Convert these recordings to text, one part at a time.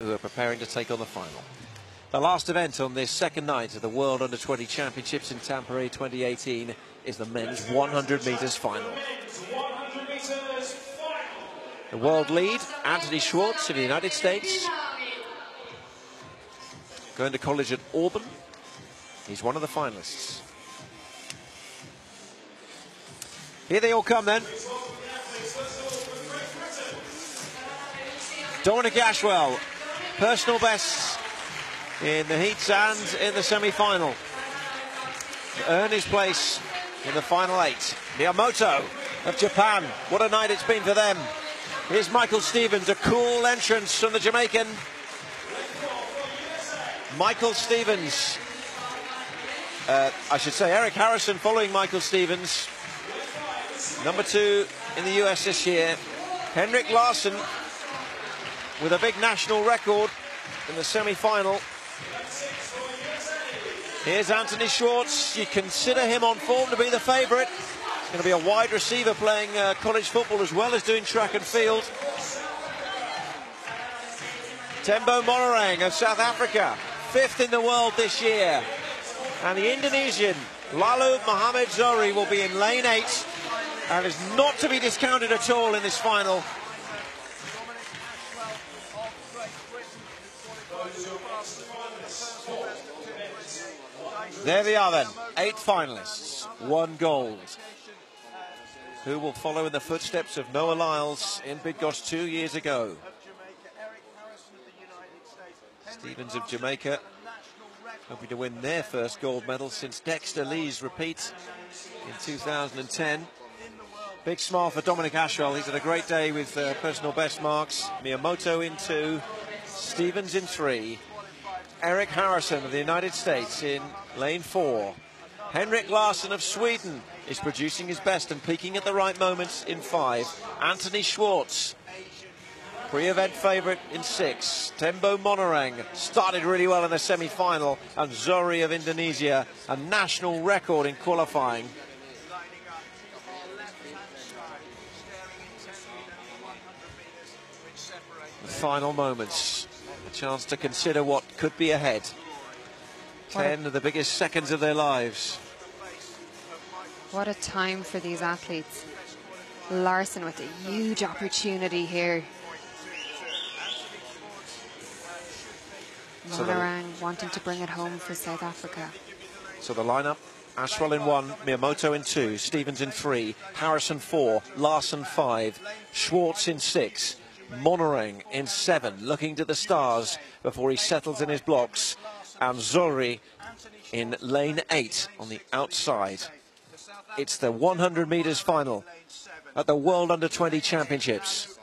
who are preparing to take on the final. The last event on this second night of the World Under-20 Championships in Tampere 2018 is the men's 100 metres final. The world lead, Anthony Schwartz of the United States, going to college at Auburn. He's one of the finalists. Here they all come then. Dominic Ashwell, personal bests in the heats and in the semi-final, to earn his place in the final 8. Miyamoto of Japan, what a night it's been for them. Here's Michael Stevens, a cool entrance from the Jamaican. Michael Stevens, I should say Eric Harrison following Michael Stevens, number 2 in the US this year. Henrik Larsson with a big national record in the semi-final. Here's Anthony Schwartz. You consider him on form to be the favourite. He's going to be a wide receiver playing college football as well as doing track and field. Tembo Monorang of South Africa, 5th in the world this year. And the Indonesian Lalu Muhammad Zohri will be in lane 8 and is not to be discounted at all in this final. There they are then, 8 finalists, 1 gold. Who will follow in the footsteps of Noah Lyles in Bydgoszcz 2 years ago? Stevens of Jamaica, hoping to win their first gold medal since Dexter Lee's repeat in 2010. Big smile for Dominic Ashwell. He's had a great day with personal best marks. Miyamoto in 2, Stevens in 3. Eric Harrison of the United States in lane 4. Henrik Larsson of Sweden is producing his best and peaking at the right moments in 5. Anthony Schwartz, pre-event favourite in 6. Tembo Monorang started really well in the semi-final, and Zohri of Indonesia, a national record in qualifying. The final moments. Chance to consider what could be ahead. 10 of the biggest seconds of their lives. What a time for these athletes. Larsson with a huge opportunity here. Monorang wanting to bring it home for South Africa. So the lineup: Ashwell in 1, Miyamoto in 2, Stevens in 3, Harrison 4, Larsson 5, Schwartz in 6, Monorang in 7, looking to the stars before he settles in his blocks, and Zohri in lane 8 on the outside. It's the 100 metres final at the World Under-20 Championships.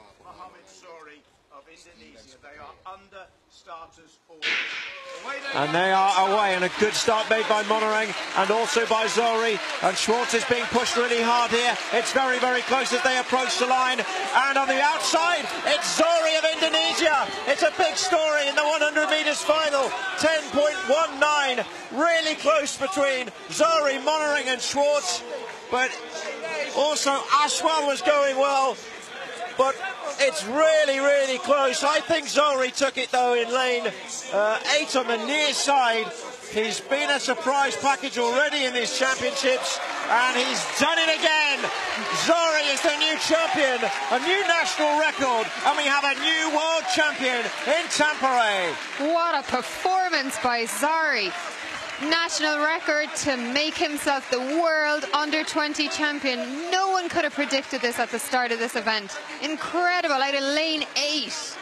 And they are away, and a good start made by Monorang and also by Zohri. And Schwartz is being pushed really hard here. It's very, very close as they approach the line. And on the outside, it's Zohri of Indonesia. It's a big story in the 100 metres final. 10.19, really close between Zohri, Monorang and Schwartz. But also Ashwell was going well. But it's really, really close. I think Zohri took it, though, in lane 8 on the near side. He's been a surprise package already in these championships, and he's done it again. Zohri is the new champion, a new national record, and we have a new world champion in Tampere. What a performance by Zohri. National record to make himself the world under-20 champion. No one could have predicted this at the start of this event. Incredible, out of lane 8.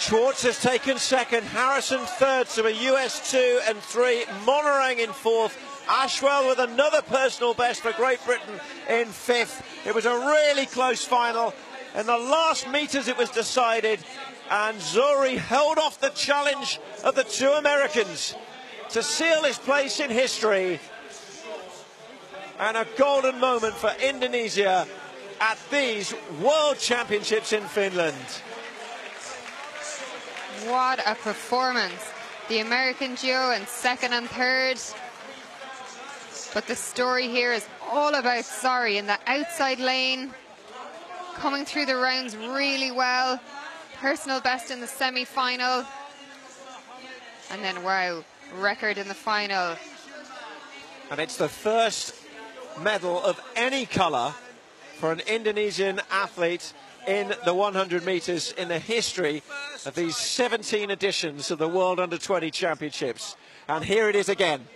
Schwartz has taken 2nd, Harrison 3rd, so a US 2 and 3, Monorang in 4th, Ashwell with another personal best for Great Britain in 5th. It was a really close final. In the last metres it was decided, and Zohri held off the challenge of the 2 Americans to seal his place in history, and a golden moment for Indonesia at these World Championships in Finland. What a performance. The American duo in 2nd and 3rd. But the story here is all about Zohri in the outside lane, coming through the rounds really well, personal best in the semi-final. And then, wow, record in the final. And it's the first medal of any colour for an Indonesian athlete in the 100 metres in the history of these 17 editions of the World Under-20 Championships. And here it is again.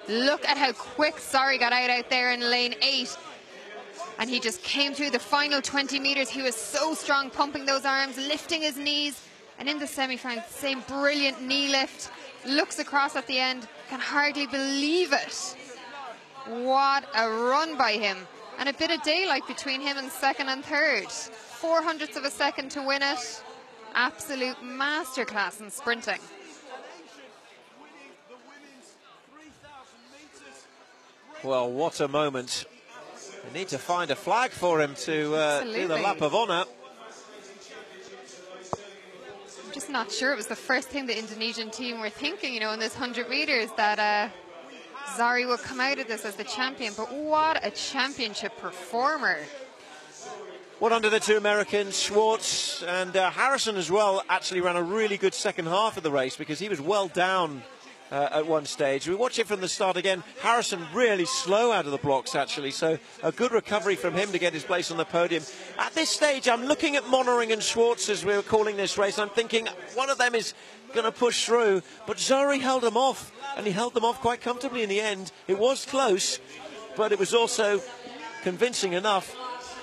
Look at how quick Zohri got out there in lane 8. And he just came through the final 20 metres. He was so strong, pumping those arms, lifting his knees. And in the semi-final, same brilliant knee lift. Looks across at the end, can hardly believe it. What a run by him. And a bit of daylight between him and second and third. 0.04 of a second to win it. Absolute masterclass in sprinting. Well, what a moment. They need to find a flag for him to do the lap of honour. I'm just not sure it was the first thing the Indonesian team were thinking, you know, in this 100 metres, that Zohri would come out of this as the champion. But what a championship performer. Well, under the two Americans, Schwartz and Harrison as well, actually ran a really good second half of the race, because he was well down at one stage. We watch it from the start again. Harrison really slow out of the blocks, actually, so a good recovery from him to get his place on the podium. At this stage, I'm looking at Monering and Schwartz as we were calling this race. I'm thinking one of them is going to push through, but Zohri held them off, and he held them off quite comfortably in the end. It was close, but it was also convincing enough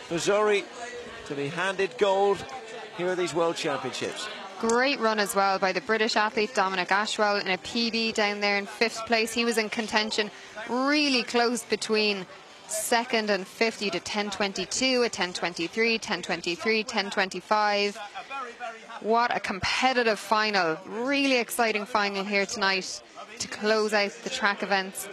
for Zohri to be handed gold here at these World Championships. Great run as well by the British athlete Dominic Ashwell in a PB down there in 5th place. He was in contention, really close between second and 50 to 10.22, a 10.23, 10.23, 10.25. What a competitive final. Really exciting final here tonight to close out the track events